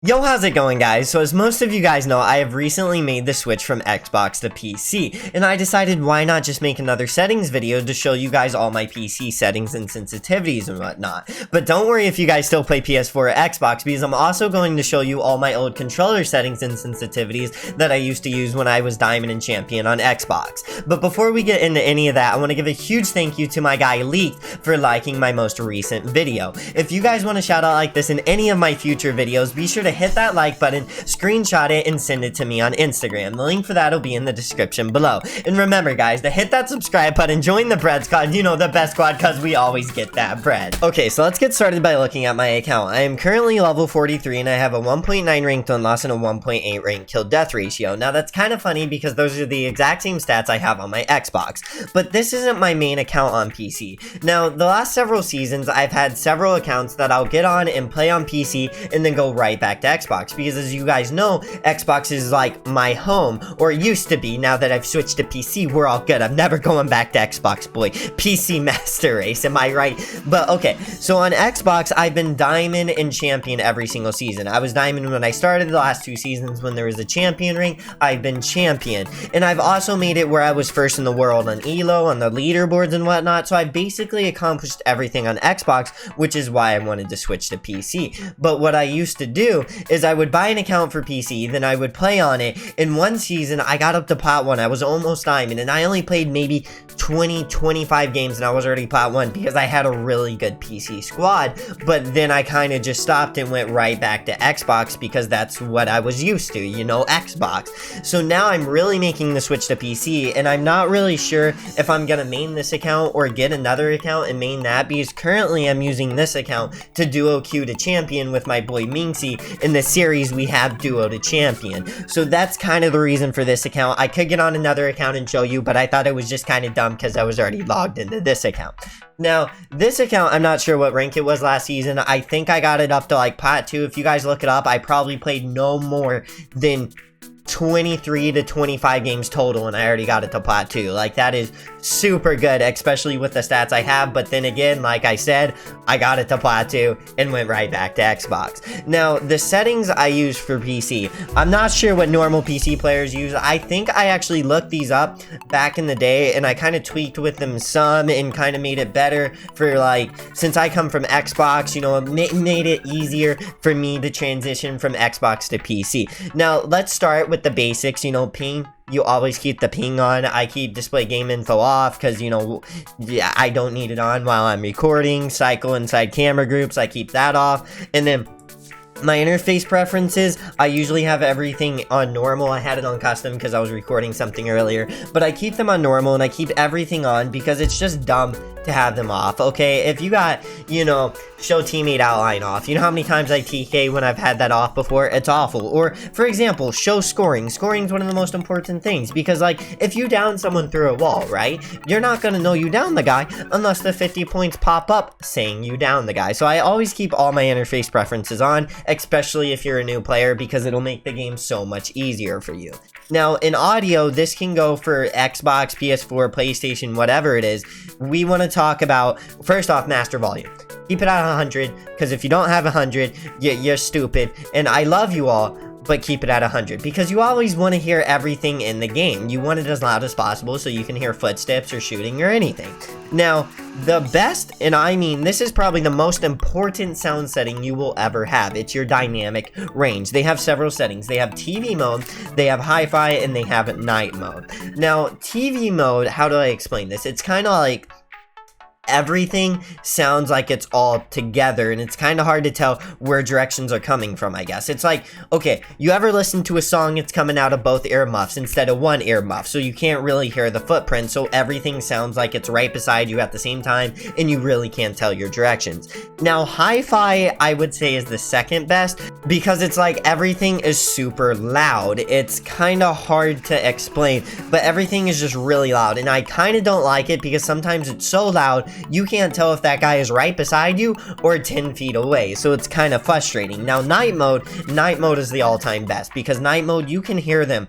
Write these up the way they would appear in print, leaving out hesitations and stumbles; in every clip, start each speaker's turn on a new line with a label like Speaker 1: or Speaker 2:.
Speaker 1: Yo, how's it going, guys? So as most of you guys know, I have recently made the switch from Xbox to PC, and I decided why not just make another settings video to show you guys all my PC settings and sensitivities and whatnot. But don't worry if you guys still play PS4 or Xbox, because I'm also going to show you all my old controller settings and sensitivities that I used to use when I was Diamond and Champion on Xbox. But before we get into any of that, I want to give a huge thank you to my guy Leaked for liking my most recent video. If you guys want a shout out like this in any of my future videos, be sure to hit that like button, screenshot it, and send it to me on Instagram. The link for that will be in the description below. And remember, guys, to hit that subscribe button, join the bread squad, you know, the best squad, because we always get that bread. Okay, so let's get started by looking at my account. I am currently level 43, and I have a 1.9 ranked win loss and a 1.8 ranked kill death ratio. Now, that's kind of funny because those are the exact same stats I have on my Xbox. But this isn't my main account on PC. Now, the last several seasons, I've had several accounts that I'll get on and play on PC and then go right back to Xbox, because as you guys know, Xbox is like my home, or it used to be. Now that I've switched to PC, we're all good. I'm never going back to Xbox, boy. PC master race, am I right? But okay, so on Xbox, I've been Diamond and Champion every single season. I was Diamond when I started. The last 2 seasons when there was a Champion ring, I've been Champion. And I've also made it where I was first in the world on ELO, on the leaderboards and whatnot, so I basically accomplished everything on Xbox, which is why I wanted to switch to PC. But what I used to do is I would buy an account for PC, then I would play on it. In one season, I got up to Plat 1. I was almost Diamond, and I only played maybe 25 games, and I was already Plat 1 because I had a really good PC squad. But then I kind of just stopped and went right back to Xbox because that's what I was used to, you know, Xbox. So now I'm really making the switch to PC, and I'm not really sure if I'm gonna main this account or get another account and main that, because currently I'm using this account to duo queue to champion with my boy Minxie. In the series, we have duo to champion. So that's kind of the reason for this account. I could get on another account and show you, but I thought it was just kind of dumb because I was already logged into this account. Now, this account, I'm not sure what rank it was last season. I think I got it up to like Plat 2. If you guys look it up, I probably played no more than 23 to 25 games total, and I already got it to Plat 2. Like, that is super good, especially with the stats I have. But then again, like I said, I got it to Plat 2 and went right back to Xbox. Now, the settings I use for PC, I'm not sure what normal PC players use. I think I actually looked these up back in the day, and I kind of tweaked with them some and kind of made it better for, like, since I come from Xbox, you know, it made it easier for me to transition from Xbox to PC. Now, let's start with the basics. You know, ping, you always keep the ping on. I keep display game info off because, you know, yeah, I don't need it on while I'm recording. Cycle inside camera groups, I keep that off. And then my interface preferences, I usually have everything on normal. I had it on custom because I was recording something earlier, but I keep them on normal, and I keep everything on because it's just dumb to have them off. Okay, if you got, you know, show teammate outline off, you know how many times I TK when I've had that off before? It's awful. Or for example, show scoring. Scoring is one of the most important things, because like if you down someone through a wall, right, you're not gonna know you down the guy unless the 50 points pop up saying you down the guy. So I always keep all my interface preferences on, especially if you're a new player, because it'll make the game so much easier for you. Now, in audio, this can go for Xbox, PS4, PlayStation, whatever it is. We want to talk about, first off, master volume. Keep it at 100, because if you don't have 100, you're stupid. And I love you all, but keep it at 100, because you always want to hear everything in the game. You want it as loud as possible so you can hear footsteps or shooting or anything. Now, the best, and I mean, this is probably the most important sound setting you will ever have. It's your dynamic range. They have several settings. They have TV mode, they have hi-fi, and they have night mode. Now, TV mode, how do I explain this? It's kind of like everything sounds like it's all together, and it's kind of hard to tell where directions are coming from, I guess. It's like, okay, you ever listen to a song, it's coming out of both ear muffs instead of one ear muff, so you can't really hear the footprint, so everything sounds like it's right beside you at the same time, and you really can't tell your directions. Now, hi-fi, I would say, is the second best, because it's like everything is super loud. It's kind of hard to explain, but everything is just really loud, and I kind of don't like it because sometimes it's so loud you can't tell if that guy is right beside you or 10 feet away, so it's kind of frustrating. Now, night mode is the all-time best, because night mode, you can hear them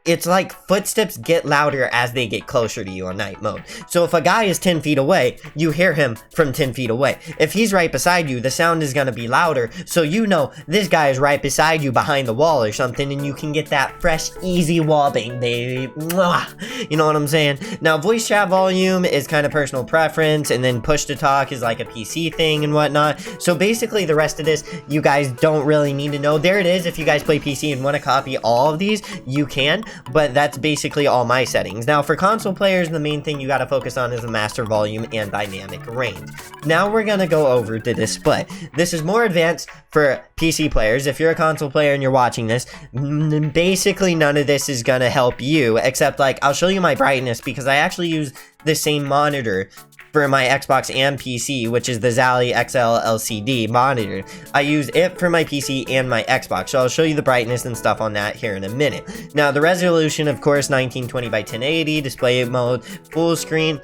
Speaker 1: it's like footsteps get louder as they get closer to you on night mode. So if a guy is 10 feet away, you hear him from 10 feet away. If he's right beside you, the sound is going to be louder, so you know this guy is right beside you behind the wall or something, and you can get that fresh, easy wall bang, baby. Mwah. You know what I'm saying? Now, voice chat volume is kind of personal preference, and then push to talk is like a PC thing and whatnot. So basically, the rest of this, you guys don't really need to know. There it is. If you guys play PC and want to copy all of these, you can. But that's basically all my settings. Now for console players, the main thing you got to focus on is the master volume and dynamic range. Now we're going to go over the display. This is more advanced for PC players. If you're a console player and you're watching this, basically none of this is going to help you, except like I'll show you my brightness, because I actually use the same monitor for my Xbox and PC, which is the Zally XL LCD monitor. I use it for my PC and my Xbox, so I'll show you the brightness and stuff on that here in a minute. Now, the resolution, of course, 1920 by 1080, display mode, full screen.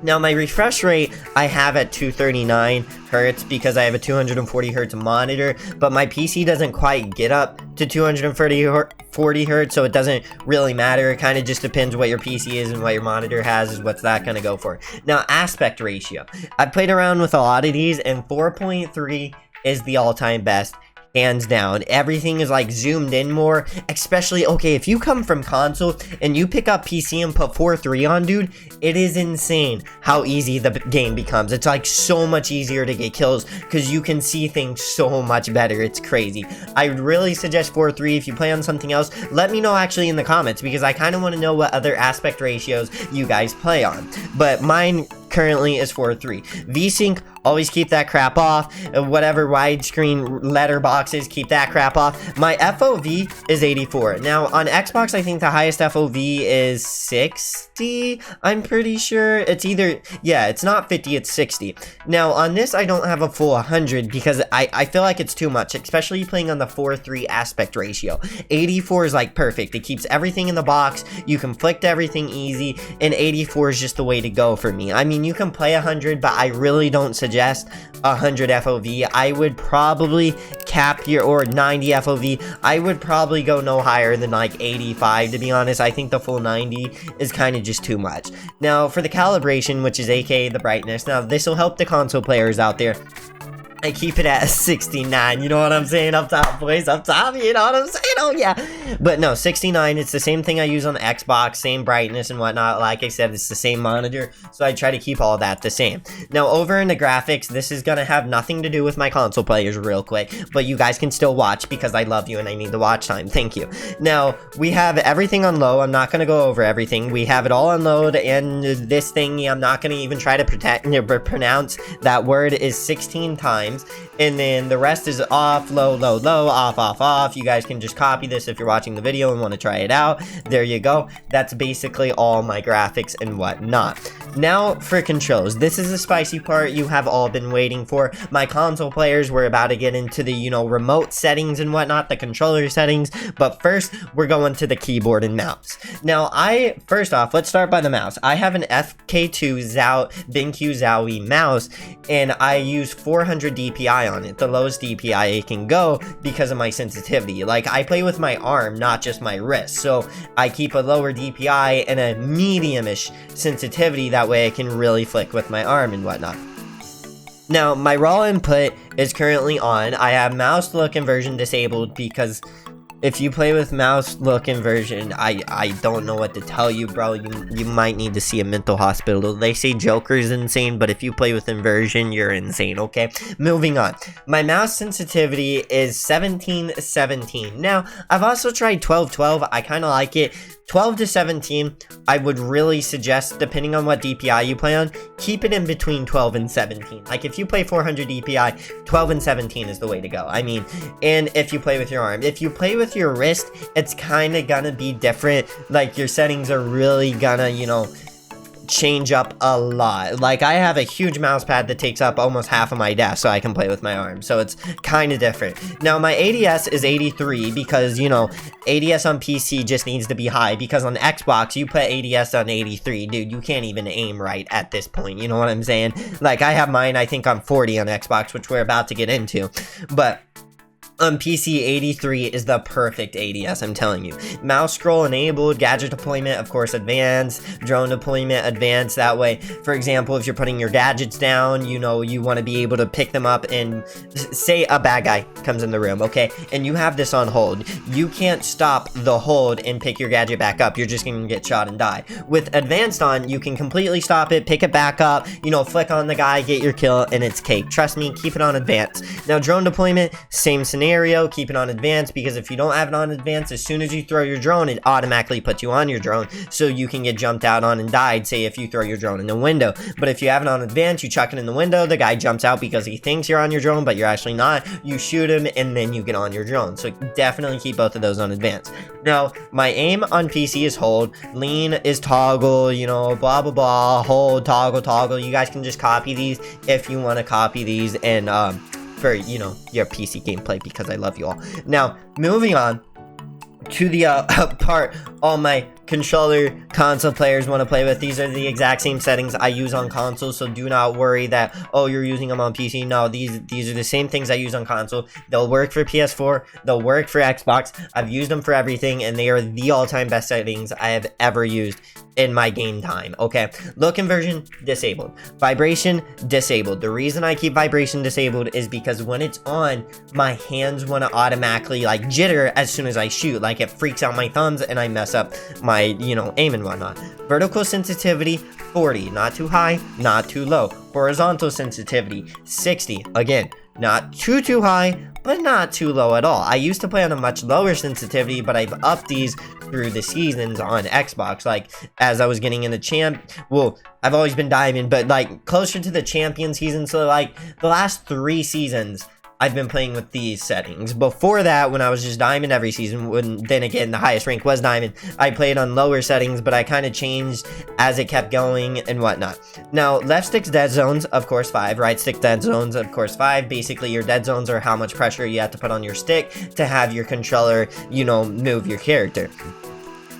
Speaker 1: Now, my refresh rate I have at 239 hertz because I have a 240 hertz monitor, but my PC doesn't quite get up to 240 hertz, so it doesn't really matter. It kind of just depends what your PC is and what your monitor has is what's that going to go for. Now, aspect ratio. I played around with a lot of these, and 4.3 is the all-time best. Hands down. Everything is like zoomed in more, especially, okay, if you come from console and you pick up PC and put 4.3 on, dude, it is insane how easy the game becomes. It's like so much easier to get kills because you can see things so much better. It's crazy. I would really suggest 4.3. If you play on something else, let me know actually in the comments, because I kind of want to know what other aspect ratios you guys play on. But mine currently is 4.3. VSync, always keep that crap off. Whatever widescreen letter boxes, keep that crap off. My FOV is 84. Now on Xbox, I think the highest FOV is 60. I'm pretty sure it's either, yeah, it's not 50, it's 60. Now on this, I don't have a full 100 because I feel like it's too much, especially playing on the 4.3 aspect ratio. 84 is like perfect. It keeps everything in the box. You can flick to everything easy, and 84 is just the way to go for me. I mean, you can play 100, but I really don't suggest 100 FOV. I would probably cap your, or 90 FOV. I would probably go no higher than like 85, to be honest. I think the full 90 is kind of just too much. Now for the calibration, which is aka the brightness, now this will help the console players out there. I keep it at 69, you know what I'm saying? Up top, boys, up top, you know what I'm saying? Oh, yeah. But no, 69, it's the same thing I use on the Xbox, same brightness and whatnot. Like I said, it's the same monitor, so I try to keep all that the same. Now, over in the graphics, this is going to have nothing to do with my console players real quick, but you guys can still watch because I love you and I need the watch time. Thank you. Now, we have everything on low. I'm not going to go over everything. We have it all on low, and this thing, I'm not going to even try to pronounce that word is 16 times. And then the rest is off, low, low, low, off, off, off. You guys can just copy this if you're watching the video and want to try it out. There you go. That's basically all my graphics and whatnot. Now for controls. This is the spicy part you have all been waiting for. My console players, we're about to get into the, you know, remote settings and whatnot, the controller settings. But first, we're going to the keyboard and mouse. Now, first off, let's start by the mouse. I have an FK2 BenQ Zowie mouse, and I use 400 DPI on it, the lowest DPI it can go because of my sensitivity. Like, I play with my arm, not just my wrist, so I keep a lower DPI and a medium-ish sensitivity. That way I can really flick with my arm and whatnot. Now, my raw input is currently on. I have mouse look inversion disabled because if you play with mouse look inversion, I don't know what to tell you, bro. You might need to see a mental hospital. They say Joker's insane, but if you play with inversion, you're insane, okay? Moving on. My mouse sensitivity is 1717. Now, I've also tried 1212. I kind of like it. 12 to 17, I would really suggest, depending on what DPI you play on, keep it in between 12 and 17. Like, if you play 400 DPI, 12 and 17 is the way to go. I mean, and if you play with your arm. If you play with your wrist, it's kind of gonna be different. Like, your settings are really gonna, you know, change up a lot. Like, I have a huge mouse pad that takes up almost half of my desk so I can play with my arm, so it's kind of different. Now, my ADS is 83 because, you know, ADS on PC just needs to be high, because on Xbox, you put ADS on 83, dude, you can't even aim right at this point, you know what I'm saying? Like, I have mine, I think, on 40 on Xbox, which we're about to get into, but On PC, 83 is the perfect ADS, I'm telling you. Mouse scroll enabled, gadget deployment, of course, advanced, drone deployment, advanced. That way, for example, if you're putting your gadgets down, you know, you want to be able to pick them up and say a bad guy comes in the room, okay? And you have this on hold. You can't stop the hold and pick your gadget back up. You're just going to get shot and die. With advanced on, you can completely stop it, pick it back up, you know, flick on the guy, get your kill, and it's cake. Trust me, keep it on advanced. Now, drone deployment, same scenario. Keep it on advanced, because if you don't have it on advanced, as soon as you throw your drone, it automatically puts you on your drone, so you can get jumped out on and died, say if you throw your drone in the window. But if you have it on advanced, you chuck it in the window, the guy jumps out because he thinks you're on your drone, but you're actually not. You shoot him, and then you get on your drone. So definitely keep both of those on advanced. Now, my aim on PC is hold, lean is toggle, you know, blah blah blah, hold, toggle. You guys can just copy these if you want to copy these, and for, you know, your PC gameplay, because I love you all. Now, moving on to the part all my controller console players want to play with. These are the exact same settings I use on console, so do not worry that, oh, you're using them on PC. No, these are the same things I use on console. They'll work for PS4, they'll work for Xbox. I've used them for everything, and they are the all-time best settings I have ever used in my game time. Okay, look conversion disabled, vibration disabled. The reason I keep vibration disabled is because when it's on, my hands want to automatically like jitter as soon as I shoot. Like, it freaks out my thumbs and I mess up my, you know, aim and whatnot. Vertical sensitivity 40, not too high, not too low. Horizontal sensitivity 60, again, not too high, but not too low at all. I used to play on a much lower sensitivity, but I've upped these through the seasons on Xbox. Like, as I was getting into well, I've always been diamond, but like closer to the champion season. So like the last 3 seasons, I've been playing with these settings. Before that, when I was just diamond every season, then again, the highest rank was diamond, I played on lower settings, but I kind of changed as it kept going and whatnot. Now, left stick's dead zones, of course, 5. Right stick dead zones, of course, 5. Basically, your dead zones are how much pressure you have to put on your stick to have your controller, you know, move your character.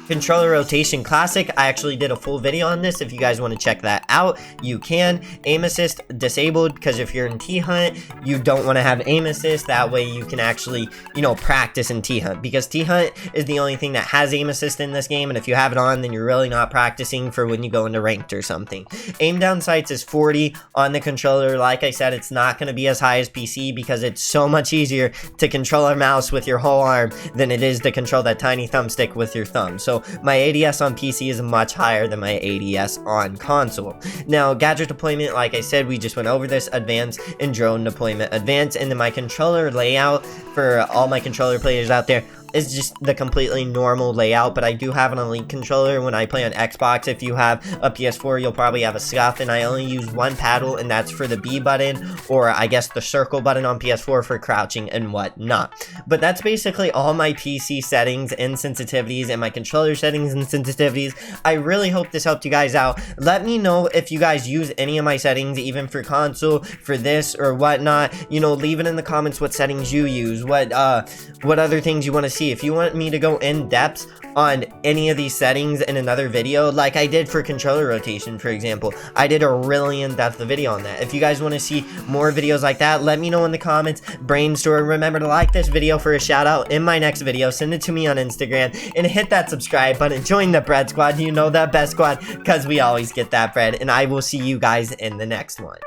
Speaker 1: Controller rotation classic, I actually did a full video on this. If you guys want to check that out, you can. Aim assist disabled, because if you're in T-Hunt, you don't want to have aim assist. That way you can actually, you know, practice in T-Hunt, because T-Hunt is the only thing that has aim assist in this game, and if you have it on, then you're really not practicing for when you go into ranked or something. Aim down sights is 40 on the controller. Like I said, it's not going to be as high as PC, because it's so much easier to control a mouse with your whole arm than it is to control that tiny thumbstick with your thumb. So my ADS on PC is much higher than my ADS on console. Now, gadget deployment, like I said, we just went over this, advanced, and drone deployment advanced. And then my controller layout, for all my controller players out there, is just the completely normal layout, but I do have an Elite controller when I play on Xbox. If you have a PS4, you'll probably have a Scuff, and I only use one paddle, and that's for the B button, or I guess the circle button on PS4 for crouching and whatnot. But that's basically all my PC settings and sensitivities, and my controller settings and sensitivities. I really hope this helped you guys out. Let me know if you guys use any of my settings, even for console, for this, or whatnot. You know, leave it in the comments what settings you use, what other things you want to see. If you want me to go in depth on any of these settings in another video, like I did for controller rotation, for example, I did a really in-depth video on that. If you guys want to see more videos like that, let me know in the comments, brainstorm. Remember to like this video for a shout out in my next video, send it to me on Instagram, and hit that subscribe button. Join the bread squad. You know, that best squad, because we always get that bread, and I will see you guys in the next one.